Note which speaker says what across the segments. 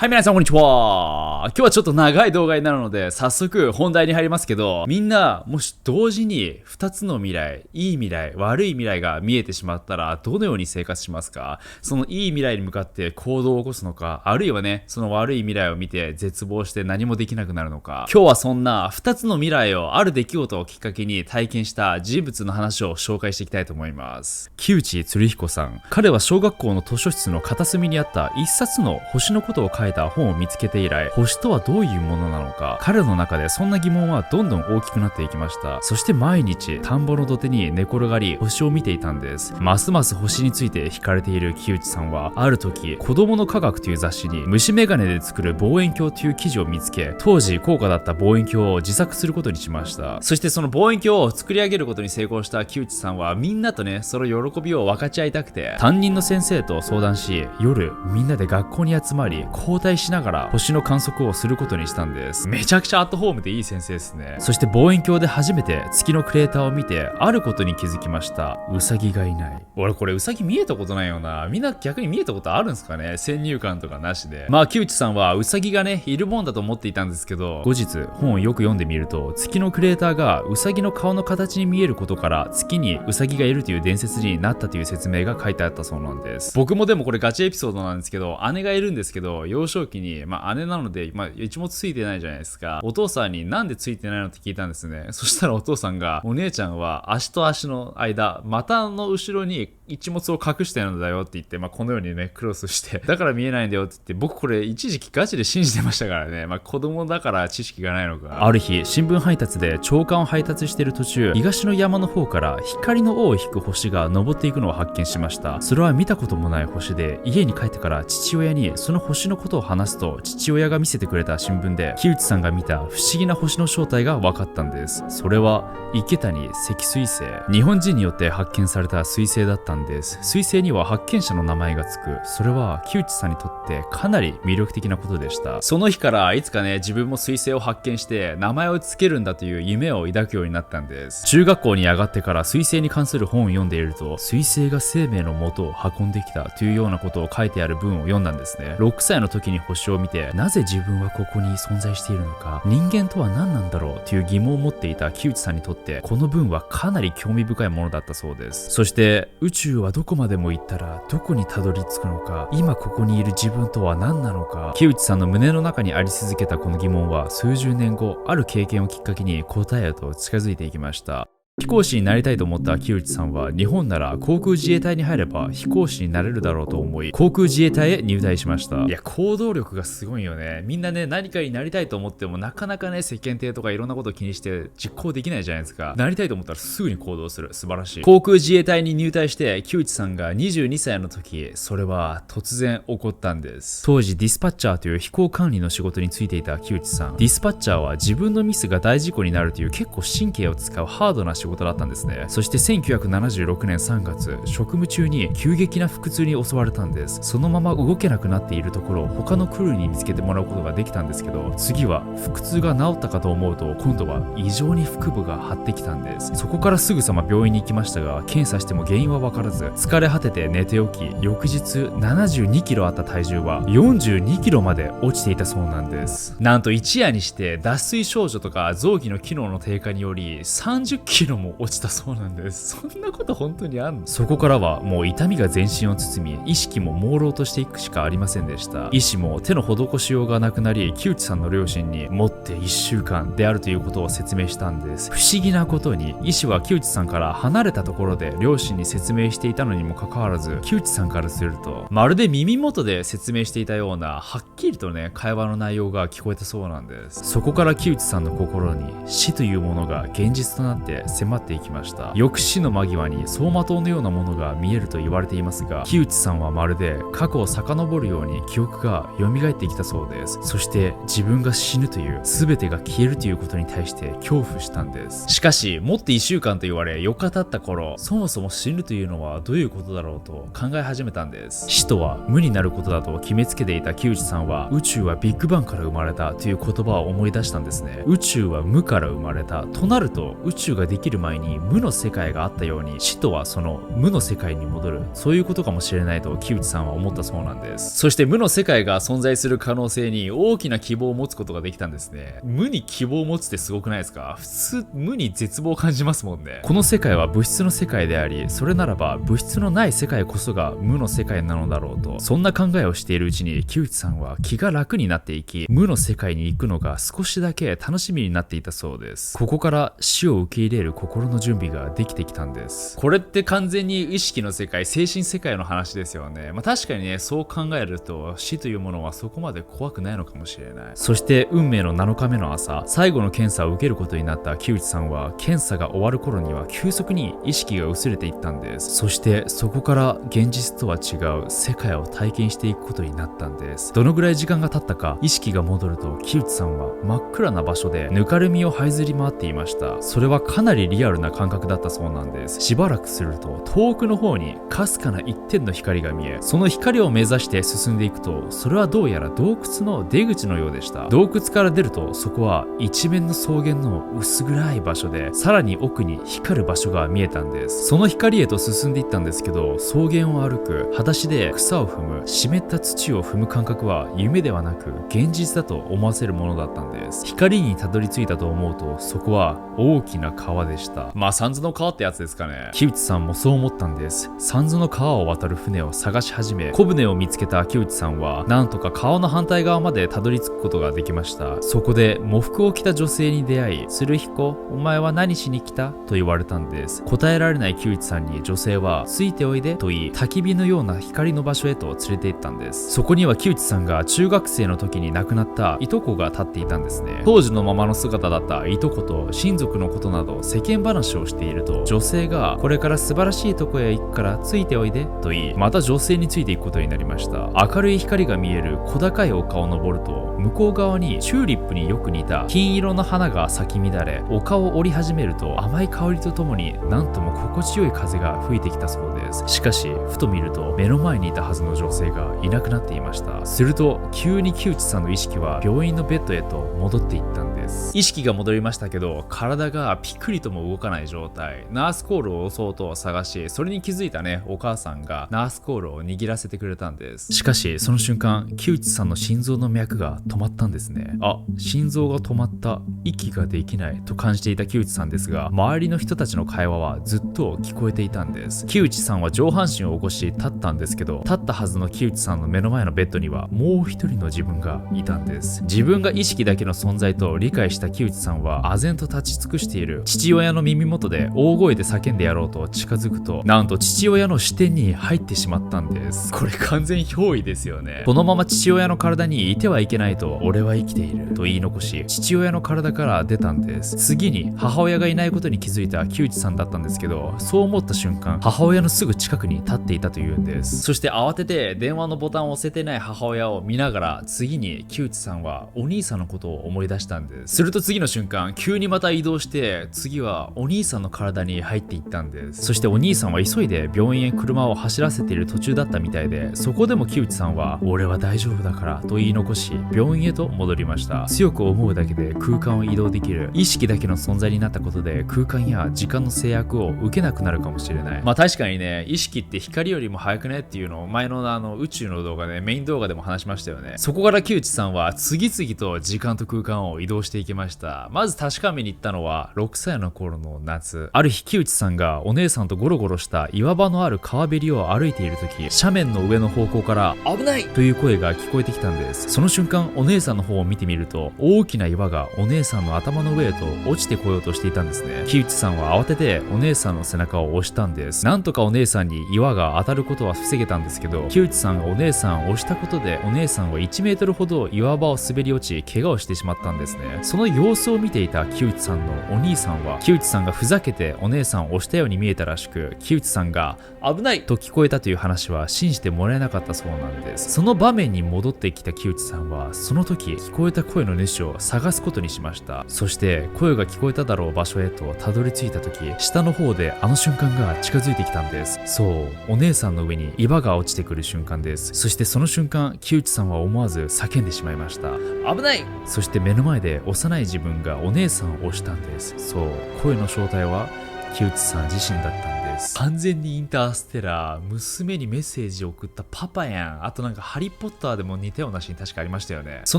Speaker 1: はい、皆さんこんにちは。今日はちょっと長い動画になるので、早速本題に入りますけど、みんな、もし同時に2つの未来、いい未来、悪い未来が見えてしまったら、どのように生活しますか？そのいい未来に向かって行動を起こすのか、あるいはね、その悪い未来を見て絶望して何もできなくなるのか。今日はそんな2つの未来をある出来事をきっかけに体験した人物の話を紹介していきたいと思います。木内鶴彦さん。彼は小学校の図書室の片隅にあった一冊の星のことを書いた本を見つけて以来、星とはどういうものなのか、彼の中でそんな疑問はどんどん大きくなっていきました。そして毎日田んぼの土手に寝転がり星を見ていたんです。ますます星について惹かれている木内さんは、ある時子供の科学という雑誌に虫眼鏡で作る望遠鏡という記事を見つけ、当時高価だった望遠鏡を自作することにしました。そしてその望遠鏡を作り上げることに成功した木内さんは、みんなとね、その喜びを分かち合いたくて、担任の先生と相談し、夜みんなで学校に集まり交代しながら星の観測をすることにしたんです。めちゃくちゃアットホームでいい先生ですね。そして望遠鏡で初めて月のクレーターを見て、あることに気づきました。ウサギがいない。俺これウサギ見えたことないよな。みんな逆に見えたことあるんですかね？先入観とかなしで。まあ木内さんはウサギがね、いるもんだと思っていたんですけど、後日本をよく読んでみると、月のクレーターがウサギの顔の形に見えることから、月にウサギがいるという伝説になったという説明が書いてあったそうなんです。僕もでもこれガチエピソードなんですけど、姉がいるんですけど、幼少期に姉なので一物ついてないじゃないですか。お父さんになんでついてないのって聞いたんですね。そしたらお父さんが、お姉ちゃんは足と足の間、股の後ろに一物を隠してるんだよって言って、このようにねクロスしてだから見えないんだよって言って、僕これ一時期ガチで信じてましたからね。子供だから知識がないのか。ある日新聞配達で朝刊を配達している途中、東の山の方から光の尾を引く星が昇っていくのを発見しました。それは見たこともない星で、家に帰ってから父親にその星のことを話すと、父親が見せてくれた新聞で木内さんが見た不思議な星の正体が分かったんです。それは池谷積水星。日本人によって発見された彗星だったんです。彗星には発見者の名前がつく。それは木内さんにとってかなり魅力的なことでした。その日からいつかね、自分も彗星を発見して名前をつけるんだという夢を抱くようになったんです。中学校に上がってから彗星に関する本を読んでいると、彗星が生命の元を運んできたというようなことを書いてある文を読んだんですね。6歳の時に星を見て、なぜ自分はここに存在しているのか、人間とは何なんだろうという疑問を持っていた木内さんにとって、この文はかなり興味深いものだったそうです。そして宇宙はどこまでも行ったらどこにたどり着くのか、今ここにいる自分とは何なのか。木内さんの胸の中にあり続けたこの疑問は、数十年後ある経験をきっかけに答えへと近づいていきました。飛行士になりたいと思った木内さんは、日本なら航空自衛隊に入れば飛行士になれるだろうと思い、航空自衛隊へ入隊しました。いや、行動力がすごいよね。みんなね、何かになりたいと思ってもなかなかね、世間体とかいろんなことを気にして実行できないじゃないですか。なりたいと思ったらすぐに行動する。素晴らしい。航空自衛隊に入隊して木内さんが22歳の時、それは突然起こったんです。当時ディスパッチャーという飛行管理の仕事に就いていた木内さん。ディスパッチャーは自分のミスが大事故になるという結構神経を使うハードな仕事だったんですね。そして1976年3月、職務中に急激な腹痛に襲われたんです。そのまま動けなくなっているところを他のクルーに見つけてもらうことができたんですけど、次は腹痛が治ったかと思うと、今度は異常に腹部が張ってきたんです。そこからすぐさま病院に行きましたが、検査しても原因は分からず、疲れ果てて寝て起き、翌日72キロあった体重は42キロまで落ちていたそうなんです。なんと一夜にして脱水症状とか臓器の機能の低下により30キロも落ちたそうなんです。そんなこと本当にあんの？そこからはもう痛みが全身を包み、意識も朦朧としていくしかありませんでした。医師も手の施しようがなくなり、木内さんの両親にもって1週間であるということを説明したんです。不思議なことに、医師は木内さんから離れたところで両親に説明していたのにもかかわらず、木内さんからするとまるで耳元で説明していたような、はっきりとね会話の内容が聞こえたそうなんです。そこから木内さんの心に死というものが現実となって迫っていきました。翌死の間際に走馬灯のようなものが見えると言われていますが、木内さんはまるで過去を遡るように記憶が蘇ってきたそうです。そして自分が死ぬという、全てが消えるということに対して恐怖したんです。しかしもって1週間と言われ4日経った頃、そもそも死ぬというのはどういうことだろうと考え始めたんです。死とは無になることだと決めつけていた木内さんは、宇宙はビッグバンから生まれたという言葉を思い出したんですね。宇宙は無から生まれたとなると、宇宙ができきる前に無の世界があったように、死とはその無の世界に戻る、そういうことかもしれないと木内さんは思ったそうなんです。そして無の世界が存在する可能性に大きな希望を持つことができたんですね。無に希望を持つってすごくないですか？普通無に絶望を感じますもんね。この世界は物質の世界であり、それならば物質のない世界こそが無の世界なのだろうと、そんな考えをしているうちに木内さんは気が楽になっていき、無の世界に行くのが少しだけ楽しみになっていたそうです。ここから死を受け入れる心の準備ができてきたんです。これって完全に意識の世界、精神世界の話ですよね。確かにね、そう考えると死というものはそこまで怖くないのかもしれない。そして運命の7日目の朝、最後の検査を受けることになった木内さんは、検査が終わる頃には急速に意識が薄れていったんです。そしてそこから現実とは違う世界を体験していくことになったんです。どのぐらい時間が経ったか、意識が戻ると木内さんは真っ暗な場所でぬかるみを這いずり回っていました。それはかなりリアルな感覚だったそうなんです。しばらくすると遠くの方にかすかな一点の光が見え、その光を目指して進んでいくと、それはどうやら洞窟の出口のようでした。洞窟から出ると、そこは一面の草原の薄暗い場所で、さらに奥に光る場所が見えたんです。その光へと進んでいったんですけど、草原を歩く、裸足で草を踏む、湿った土を踏む感覚は夢ではなく現実だと思わせるものだったんです。光にたどり着いたと思うと、そこは大きな川でした。三途の川ってやつですかね。木内さんもそう思ったんです。三途の川を渡る船を探し始め、小舟を見つけた木内さんはなんとか川の反対側までたどり着くことができました。そこで喪服を着た女性に出会い、鶴彦、お前は何しに来たと言われたんです。答えられない木内さんに女性はついておいでと言い、焚き火のような光の場所へと連れて行ったんです。そこには木内さんが中学生の時に亡くなったいとこが立っていたんですね。当時のままの姿だったいとこと親族のことなど世間話をしていると、女性がこれから素晴らしいとこへ行くからついておいでと言い、また女性についていくことになりました。明るい光が見える小高い丘を登ると、向こう側にチューリップによく似た金色の花が咲き乱れ、丘を降り始めると甘い香りとともになんとも心地よい風が吹いてきたそうです。しかしふと見ると、目の前にいたはずの女性がいなくなっていました。すると急に木内さんの意識は病院のベッドへと戻っていったんです。意識が戻りましたけど、体がピクリとも動かない状態。ナースコールを押そうと探し、それに気づいたね、お母さんがナースコールを握らせてくれたんです。しかしその瞬間、木内さんの心臓の脈が止まったんですね。心臓が止まった、息ができないと感じていた木内さんですが、周りの人たちの会話はずっと聞こえていたんです。木内さんは上半身を起こし立ったんですけど、立ったはずの木内さんの目の前のベッドにはもう一人の自分がいたんです。自分が意識だけの存在と理解した木内さんは、唖然と立ち尽くしている父親の耳元で大声で叫んでやろうと近づくと、なんと父親の視点に入ってしまったんです。これ完全憑依ですよね。このまま父親の体にいてはいけないと、俺は生きていると言い残し、父親の体から出たんです。次に母親がいないことに気づいた木内さんだったんですけど、そう思った瞬間、母親のすぐ近くに立っていたというんです。そして慌てて電話のボタンを押せてない母親を見ながら、次に木内さんはお兄さんのことを思い出したんです。すると次の瞬間、急にまた移動して、次はお兄さんの体に入っていったんです。そしてお兄さんは急いで病院へ車を走らせている途中だったみたいで、そこでも木内さんは俺は大丈夫だからと言い残し、病院へと戻りました。強く思うだけで空間を移動できる、意識だけの存在になったことで、空間や時間の制約を受けなくなるかもしれない。確かにね、意識って光よりも速くねっていうのを前の宇宙の動画で、メイン動画でも話しましたよね。そこから木内さんは次々と時間と空間を移動していきました。まず確かめに行ったのは6歳の頃の夏。ある日、木内さんがお姉さんとゴロゴロした岩場のある川べりを歩いている時、斜面の上の方向から危ないという声が聞こえてきたんです。その瞬間、お姉さんの方を見てみると、大きな岩がお姉さんの頭の上へと落ちてこようとしていたんですね。木内さんは慌ててお姉さんの背中を押したんです。なんとかお姉さんに岩が当たることは防げたんですけど、木内さんがお姉さんを押したことで、お姉さんは1メートルほど岩場を滑り落ち、怪我をしてしまったんですね。その様子を見ていた木内さんのお兄さんは、木内さんがふざけてお姉さんを押したように見えたらしく、木内さんが危ないと聞こえたという話は信じてもらえなかったそうなんです。その場面に戻ってきた木内さんは、その時聞こえた声の主を探すことにしました。そして声が聞こえただろう場所へとたどり着いた時、下の方であの瞬間が近づいてきたんです。そう、お姉さんの上に岩が落ちてくる瞬間です。そしてその瞬間、木内さんは思わず叫んでしまいました。危ない！そして目の前で幼い自分がお姉さんを押したんです。そう、声の正体は木内さん自身だったんです。完全にインターステラー、娘にメッセージを送ったパパやん。あとなんかハリーポッターでも似たようなシーン確かありましたよね。そ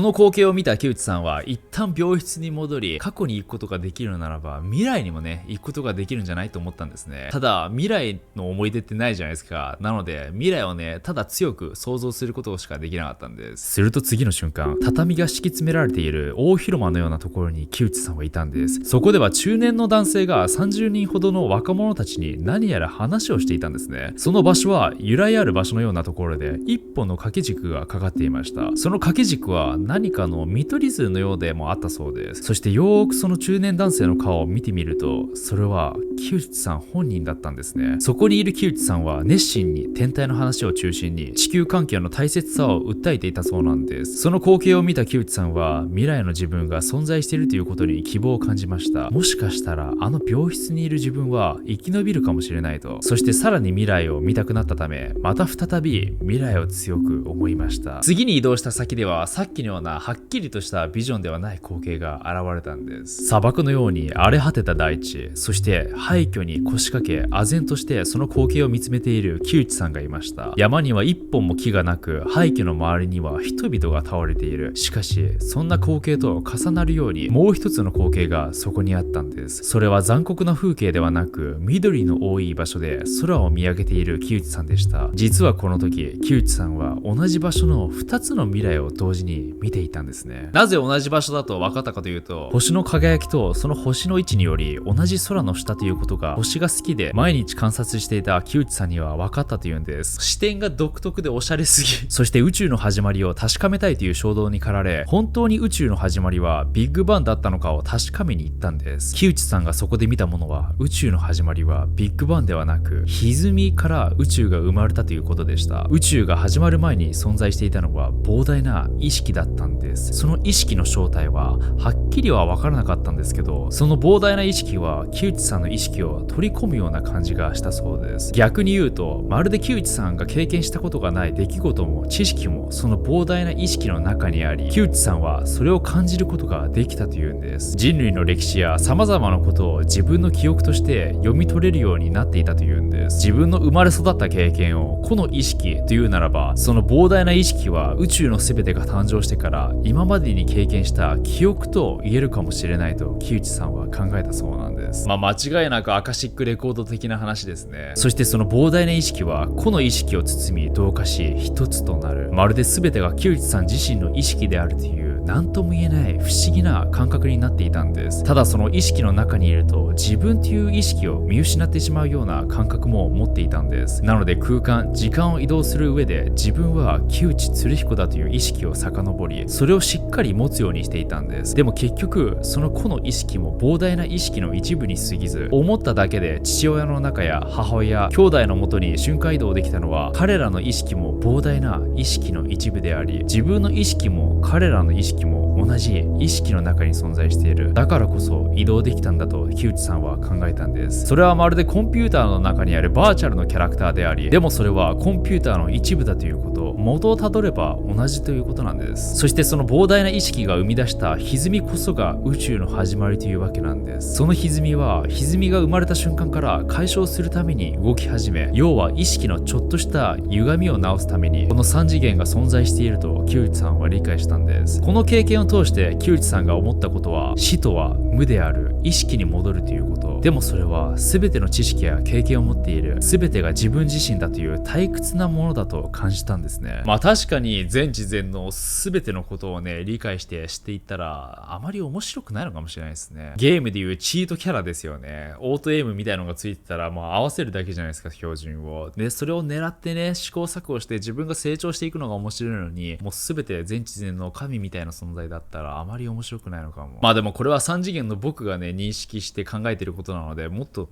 Speaker 1: の光景を見た木内さんは一旦病室に戻り、過去に行くことができるならば未来にもね行くことができるんじゃないと思ったんですね。ただ未来の思い出ってないじゃないですか。なので未来をねただ強く想像することしかできなかったんです。すると次の瞬間、畳が敷き詰められている大広間のようなところに木内さんはいたんです。そこでは中年の男性が30人ほどの若者たちに何やら話をしていたんですね。その場所は由来ある場所のようなところで一本の掛け軸がかかっていました。その掛け軸は何かの見取り図のようでもあったそうです。そしてよーくその中年男性の顔を見てみると、それは木内さん本人だったんですね。そこにいる木内さんは熱心に天体の話を中心に地球環境の大切さを訴えていたそうなんです。その光景を見た木内さんは未来の自分が存在しているということに希望を感じました。もしかしたらあの病室にいる自分は生き延びるかもしれないと。そしてさらに未来を見たくなったため、また再び未来を強く思いました。次に移動した先ではさっきのようなはっきりとしたビジョンではない光景が現れたんです。砂漠のように荒れ果てた大地、そして廃墟に腰掛け唖然としてその光景を見つめている木内さんがいました。山には一本も木がなく、廃墟の周りには人々が倒れている。しかしそんな光景と重なるようにもう一つの光景がそこにあったんです。それは残酷な風景ではなく、緑の多い場所で空を見上げている木内さんでした。実はこの時木内さんは同じ場所の2つの未来を同時に見ていたんですね。なぜ同じ場所だと分かったかというと、星の輝きとその星の位置により同じ空の下ということが星が好きで毎日観察していた木内さんには分かったというんです。視点が独特でおしゃれすぎそして宇宙の始まりを確かめたいという衝動に駆られ、本当に宇宙の始まりはビッグバンだったのかを確かめに行ったんです。木内さんがそこで見たものは、宇宙の始まりはビッグバンではなく歪みから宇宙が生まれたということでした。宇宙が始まる前に存在していたのは膨大な意識だったんです。その意識の正体ははっきりは分からなかったんですけど、その膨大な意識は木内さんの意識を取り込むような感じがしたそうです。逆に言うと、まるで木内さんが経験したことがない出来事も知識もその膨大な意識の中にあり、木内さんはそれを感じることができたというんです。人類の歴史や様々なことを自分の記憶として読み取れるようになっていたというんです。自分の生まれ育った経験を個の意識というならば、その膨大な意識は宇宙の全てが誕生してから今までに経験した記憶と言えるかもしれないと木内さんは考えたそうなんです。間違いなくアカシックレコード的な話ですね。そしてその膨大な意識は個の意識を包み同化し一つとなる。まるで全てが木内さん自身の意識であるという何とも言えない不思議な感覚になっていたんです。ただその意識の中にいると自分という意識を見失ってしまうような感覚も持っていたんです。なので空間、時間を移動する上で自分は木内鶴彦だという意識を遡り、それをしっかり持つようにしていたんです。でも結局その個の意識も膨大な意識の一部に過ぎず、思っただけで父親の中や母親、兄弟のもとに瞬間移動できたのは、彼らの意識も膨大な意識の一部であり、自分の意識も彼らの意識も同じ意識の中に存在している。だからこそ移動できたんだと木内さんは考えたんです。それはまるでコンピューターの中にあるバーチャルのキャラクターであり、でもそれはコンピューターの一部だということ、元をたどれば同じということなんです。そしてその膨大な意識が生み出した歪みこそが宇宙の始まりというわけなんです。その歪みは歪みが生まれた瞬間から解消するために動き始め、要は意識のちょっとした歪みを直すためにこの3次元が存在していると木内さんは理解したんです。この経験を通して木内さんが思ったことは、死とは無である、意識に戻るということ。でもそれは全ての知識や経験を持っている、全てが自分自身だという退屈なものだと感じたんですね。確かに全知全能全てのことをね理解して知っていったらあまり面白くないのかもしれないですね。ゲームでいうチートキャラですよね。オートエイムみたいのがついてたらもう合わせるだけじゃないですか、標準を。でそれを狙ってね試行錯誤して自分が成長していくのが面白いのに、もう全て全知全能神みたいな存在だったらあまり面白くないのかも。でもこれは3次元の僕がね認識して考えていることなので、もっと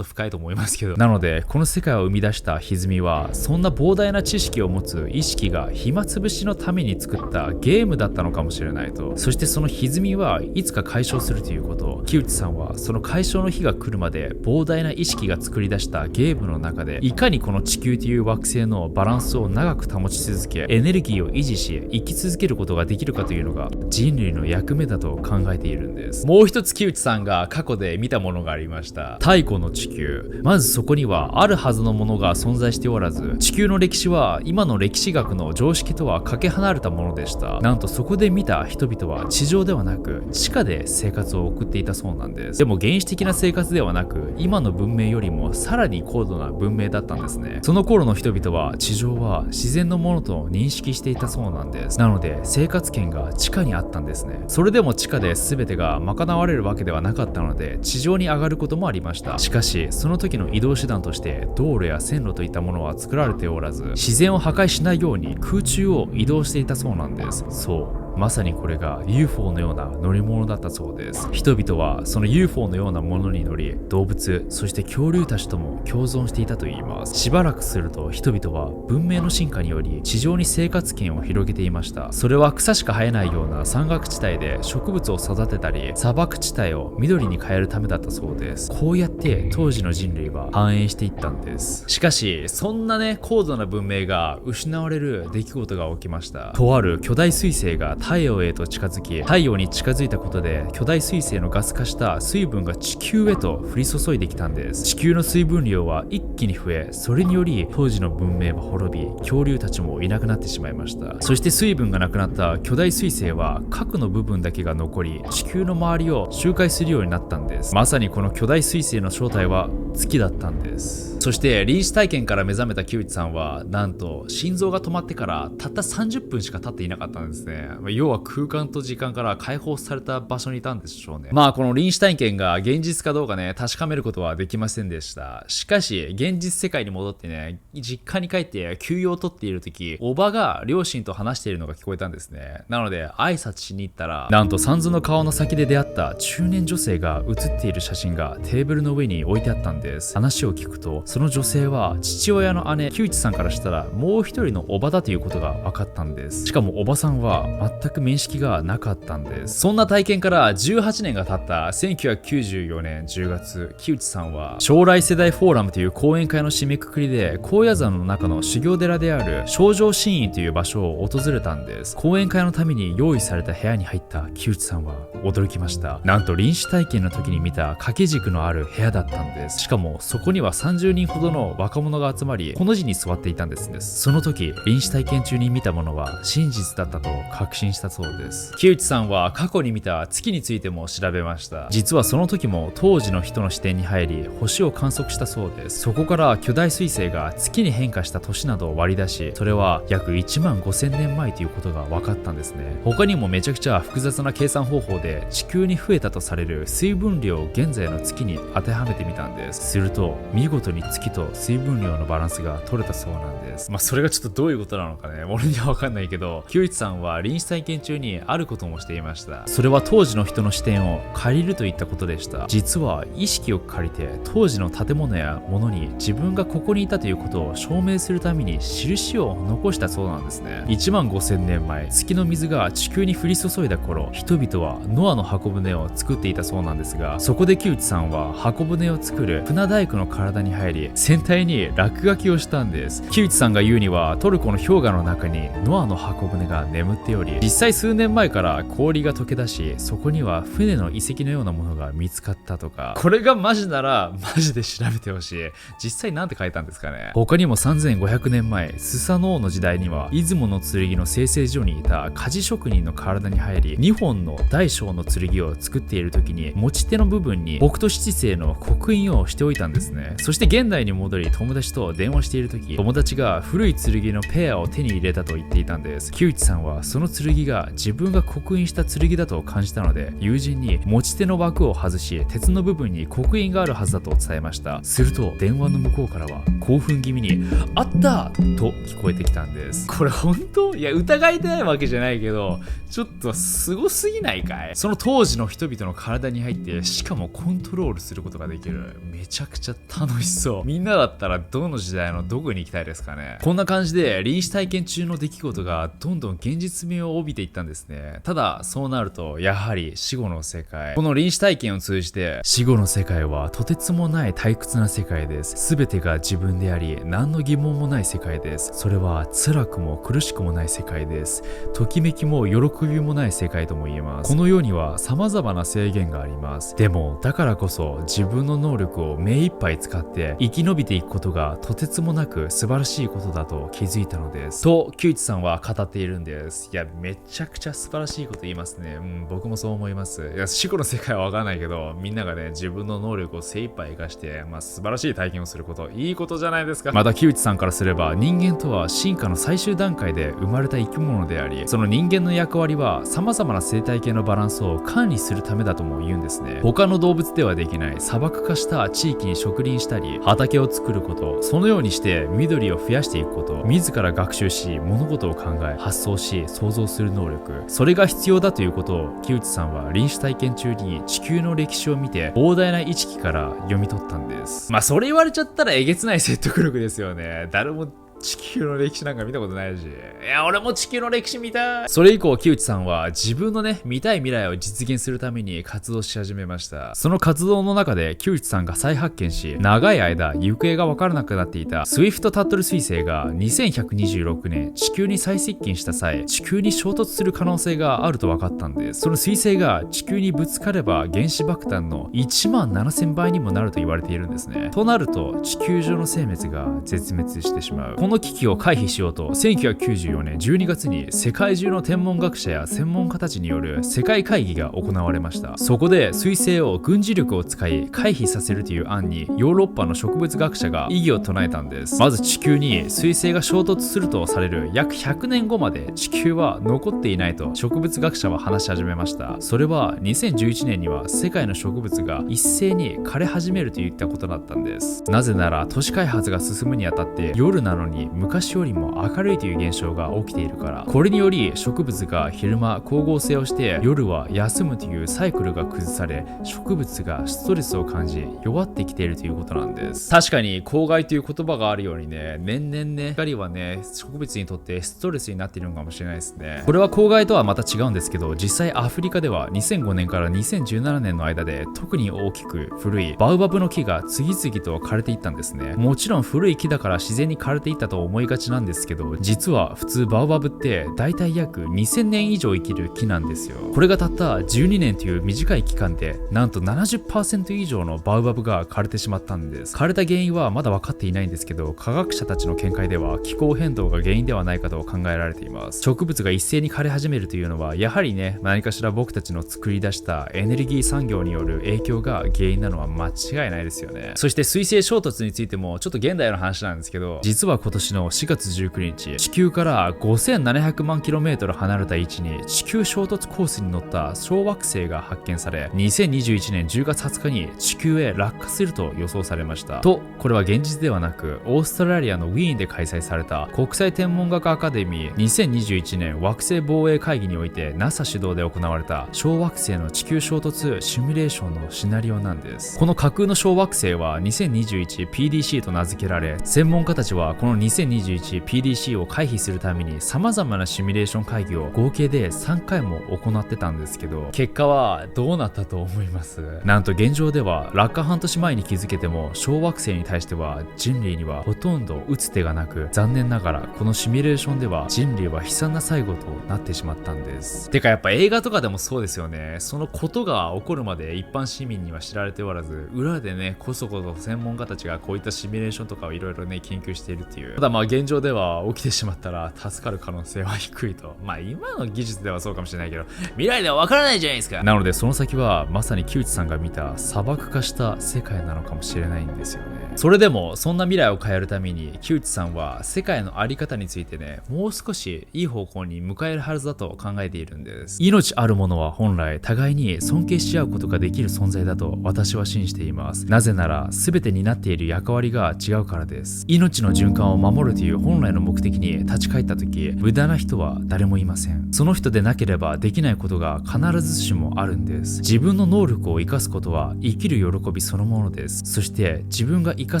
Speaker 1: 深いと思いますけど。なのでこの世界を生み出した歪みは、そんな膨大な知識を持つ意識が暇つぶしのために作ったゲームだったのかもしれないと。そしてその歪みはいつか解消するということ。木内さんはその解消の日が来るまで膨大な意識が作り出したゲームの中で、いかにこの地球という惑星のバランスを長く保ち続け、エネルギーを維持し生き続けることができるかというのが人類の役目だと考えているんです。もう一つ木内さんが過去で見たものがありました。太古の地球。まずそこにはあるはずのものが存在しておらず、地球の歴史は今の歴史学の常識とはかけ離れたものでした。なんとそこで見た人々は地上ではなく地下で生活を送っていたそうなんです。でも原始的な生活ではなく、今の文明よりもさらに高度な文明だったんですね。その頃の人々は地上は自然のものと認識していたそうなんです。なので生活圏が地下にあったんですね。それでも地下で全てが賄われるわけではなかったので、地上に上がることもありました。しかしその時の移動手段として道路や線路といったものは作られておらず、自然を破壊しないように空中を移動していたそうなんです。そうまさにこれが UFO のような乗り物だったそうです。人々はその UFO のようなものに乗り、動物そして恐竜たちとも共存していたといいます。しばらくすると人々は文明の進化により地上に生活圏を広げていました。それは草しか生えないような山岳地帯で植物を育てたり、砂漠地帯を緑に変えるためだったそうです。こうやって当時の人類は繁栄していったんです。しかしそんな高度な文明が失われる出来事が起きました。とある巨大彗星が太陽へと近づき、太陽に近づいたことで巨大彗星のガス化した水分が地球へと降り注いできたんです。地球の水分量は一気に増え、それにより当時の文明は滅び、恐竜たちもいなくなってしまいました。そして水分がなくなった巨大彗星は核の部分だけが残り、地球の周りを周回するようになったんです。まさにこの巨大彗星の正体は月だったんです。そして臨死体験から目覚めた木内さんは、なんと心臓が止まってからたった30分しか経っていなかったんですね。要は空間と時間から解放された場所にいたんでしょうね。この臨死体験が現実かどうか確かめることはできませんでした。しかし現実世界に戻って実家に帰って休養を取っている時、おばが両親と話しているのが聞こえたんですね。なので挨拶しに行ったら、なんと三途の川の先で出会った中年女性が写っている写真がテーブルの上に置いてあったんです。話を聞くと、その女性は父親の姉木内さんからしたらもう一人のおばだということが分かったんです。しかもおばさんは全く面識がなかったんです。そんな体験から18年が経った1994年10月、木内さんは将来世代フォーラムという講演会の締めくくりで、高野山の中の修行寺である正常真院という場所を訪れたんです。講演会のために用意された部屋に入った木内さんは驚きました。なんと臨死体験の時に見た掛け軸のある部屋だったんです。しかもそこには30人ほどの若者が集まり、この字に座っていたんです。その時臨死体験中に見たものは真実だったと確信したそうです。木内さんは過去に見た月についても調べました。実はその時も当時の人の視点に入り、星を観測したそうです。そこから巨大彗星が月に変化した年などを割り出し、それは約1万5000年前ということが分かったんですね。他にもめちゃくちゃ複雑な計算方法で地球に増えたとされる水分量を現在の月に当てはめてみたんです。すると見事に月と水分量のバランスが取れたそうなんです。それがちょっとどういうことなのか俺には分かんないけど、木内さんは臨死体験中にあることもしていました。それは当時の人の視点を借りるといったことでした。実は意識を借りて当時の建物や物に自分がここにいたということを証明するために印を残したそうなんですね。1万5000年前、月の水が地球に降り注いだ頃、人々はノアの箱舟を作っていたそうなんですが、そこで木内さんは箱舟を作る船大工の体に入り、船体に落書きをしたんです。木内さんが言うには、トルコの氷河の中にノアの箱舟が眠っており、実際数年前から氷が溶け出し、そこには船の遺跡のようなものが見つかったとか。これがマジならマジで調べてほしい。実際なんて書いたんですかね。他にも3500年前、スサノオの時代には出雲の剣の製製所にいた鍛冶職人の体に入り、2本の大小の剣を作っている時に持ち手の部分に北斗七星の刻印をしておいたんですね。そして現店内に戻り友達と電話している時、友達が古い剣のペアを手に入れたと言っていたんです。木内さんはその剣が自分が刻印した剣だと感じたので、友人に持ち手の枠を外し鉄の部分に刻印があるはずだと伝えました。すると電話の向こうからは興奮気味にあったと聞こえてきたんです。これ本当？いや疑いたいわけじゃないけど、ちょっとすごすぎないかい？その当時の人々の体に入ってしかもコントロールすることができる。めちゃくちゃ楽しそう。みんなだったらどの時代のどこに行きたいですかね。こんな感じで臨死体験中の出来事がどんどん現実味を帯びていったんですね。ただそうなるとやはり死後の世界、この臨死体験を通じて死後の世界はとてつもない退屈な世界です。全てが自分であり何の疑問もない世界です。それは辛くも苦しくもない世界です。ときめきも喜びもない世界とも言えます。この世には様々な制限があります。でもだからこそ自分の能力を目いっぱい使って生き延びていくことがとてつもなく素晴らしいことだと気づいたのですと木内さんは語っているんです。いやめちゃくちゃ素晴らしいこと言いますね。僕もそう思います。いや死後の世界はわかんないけど、みんながね自分の能力を精一杯生かして、素晴らしい体験をすること、いいことじゃないですか。また木内さんからすれば人間とは進化の最終段階で生まれた生き物であり、その人間の役割は様々な生態系のバランスを管理するためだとも言うんですね。他の動物ではできない砂漠化した地域に植林したり畑を作ること、そのようにして緑を増やしていくこと、自ら学習し物事を考え発想し想像する能力、それが必要だということを木内さんは臨死体験中に地球の歴史を見て膨大な意識から読み取ったんです。それ言われちゃったらえげつない説得力ですよね。誰も地球の歴史なんか見たことないし、いや俺も地球の歴史見たい。それ以降木内さんは自分の見たい未来を実現するために活動し始めました。その活動の中で木内さんが再発見し、長い間行方が分からなくなっていたスウィフトタットル彗星が2126年地球に再接近した際、地球に衝突する可能性があると分かったんです。その彗星が地球にぶつかれば原子爆弾の17000倍にもなると言われているんですね。となると地球上の生滅が絶滅してしまう。この危機を回避しようと1994年12月に世界中の天文学者や専門家たちによる世界会議が行われました。そこで彗星を軍事力を使い回避させるという案にヨーロッパの植物学者が異議を唱えたんです。まず地球に彗星が衝突するとされる約100年後まで地球は残っていないと植物学者は話し始めました。それは2011年には世界の植物が一斉に枯れ始めるといったことだったんです。なぜなら都市開発が進むにあたって夜なのに昔よりも明るいという現象が起きているから。これにより植物が昼間光合成をして夜は休むというサイクルが崩され、植物がストレスを感じ弱ってきているということなんです。確かに光害という言葉があるように年々光は植物にとってストレスになっているのかもしれないですね。これは光害とはまた違うんですけど、実際アフリカでは2005年から2017年の間で特に大きく古いバウバブの木が次々と枯れていったんですね。もちろん古い木だから自然に枯れていったと思いがちなんですけど、実は普通バオバブってだいたい約2000年以上生きる木なんですよ。これがたった12年という短い期間でなんと 70% 以上のバウバブが枯れてしまったんです。枯れた原因はまだ分かっていないんですけど、科学者たちの見解では気候変動が原因ではないかと考えられています。植物が一斉に枯れ始めるというのはやはり何かしら僕たちの作り出したエネルギー産業による影響が原因なのは間違いないですよね。そして彗星衝突についてもちょっと現代の話なんですけど、実は今年の4月19日、地球から5700万 km 離れた位置に地球衝突コースに乗った小惑星が発見され、2021年10月20日に地球へ落下すると予想されました。と、これは現実ではなく、オーストラリアのウィーンで開催された国際天文学アカデミー2021年惑星防衛会議において NASA 主導で行われた小惑星の地球衝突シミュレーションのシナリオなんです。この架空の小惑星は 2021PDC と名付けられ、専門家たちはこの 2021PDC を回避するために様々なシミュレーション会議を合計で3回も行ってたんですけど、結果はどうなったと思います？なんと現状では落下半年前に気づけても小惑星に対しては人類にはほとんど打つ手がなく、残念ながらこのシミュレーションでは人類は悲惨な最後となってしまったんです。てかやっぱ映画とかでもそうですよね。そのことが起こるまで一般市民には知られておらず、裏でこそこそ専門家たちがこういったシミュレーションとかをいろいろ研究しているっていう、ただまあ現状では起きてしまったら助かる可能性は低いと。まあ今の技術ではそうかもしれないけど、未来では分からないじゃないですか。なのでその先はまさに木内さんが見た砂漠化した世界なのかもしれないんですよね。それでもそんな未来を変えるために木内さんは世界のあり方についてね、もう少しいい方向に向かえるはずだと考えているんです。命あるものは本来互いに尊敬し合うことができる存在だと私は信じています。なぜなら全てになっている役割が違うからです。命の循環を守るという本来の目的に立ち返った時、無駄な人は誰もいません。その人でなければできないことが必ずしもあるんです。自分の能力を生かすことは生きる喜びそのものです。そして自分が生か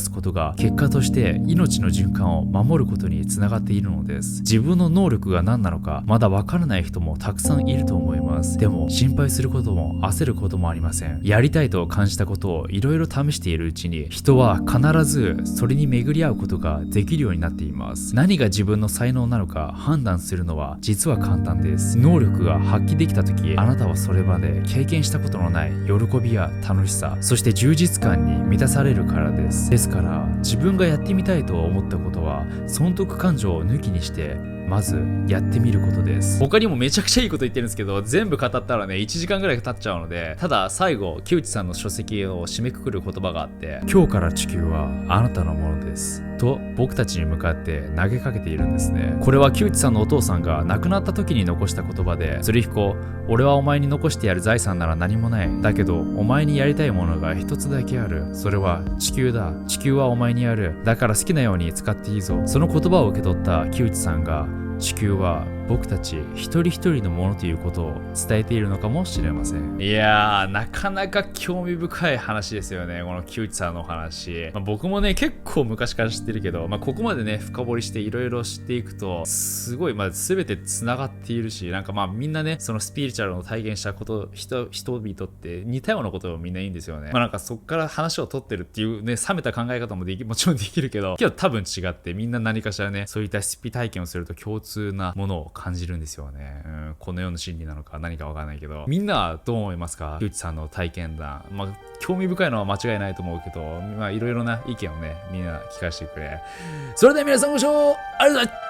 Speaker 1: すことが結果として命の循環を守ることにつながっているのです。自分の能力が何なのかまだわからない人もたくさんいると思います。でも心配することも焦ることもありません。やりたいと感じたことをいろいろ試しているうちに、人は必ずそれに巡り合うことができるようになっています。何が自分の才能なのか判断するのは実は簡単です。能力が発揮できた時、あなたはそれまで経験したことのない喜びや楽しさ、そして充実感に満たされるからです。ですから自分がやってみたいと思ったことは損得感情を抜きにしてまずやってみることです。他にもめちゃくちゃいいこと言ってるんですけど、全部語ったらね1時間ぐらい経っちゃうので、ただ最後木内さんの書籍を締めくくる言葉があって、今日から地球はあなたのものですと僕たちに向かって投げかけているんですね。これは木内さんのお父さんが亡くなった時に残した言葉で、釣り彦、俺はお前に残してやる財産なら何もない。だけどお前にやりたいものが一つだけある。それは地球だ。地球はお前にある。だから好きなように使っていいぞ。その言葉を受け取った木内さんが、地球は僕たち一人一人のものということを伝えているのかもしれません。いやー、なかなか興味深い話ですよね、この木内さんのお話。僕もね結構昔から知ってるけど、ここまでね深掘りしていろいろ知っていくとすごい全てつながっているし、なんかみんなねそのスピリチュアルを体現したこと人々って似たようなことをみんな言うんですよね。なんかそっから話を取ってるっていうね冷めた考え方ももちろんできるけど多分違って、みんな何かしらねそういったスピ体験をすると共通なものを感じるんですよね。この世の真理なのか何かわからないけど、みんなはどう思いますか？木内さんの体験談。興味深いのは間違いないと思うけど、いろいろな意見をねみんな聞かせてくれ。それでは皆さんご視聴ありがとうございました。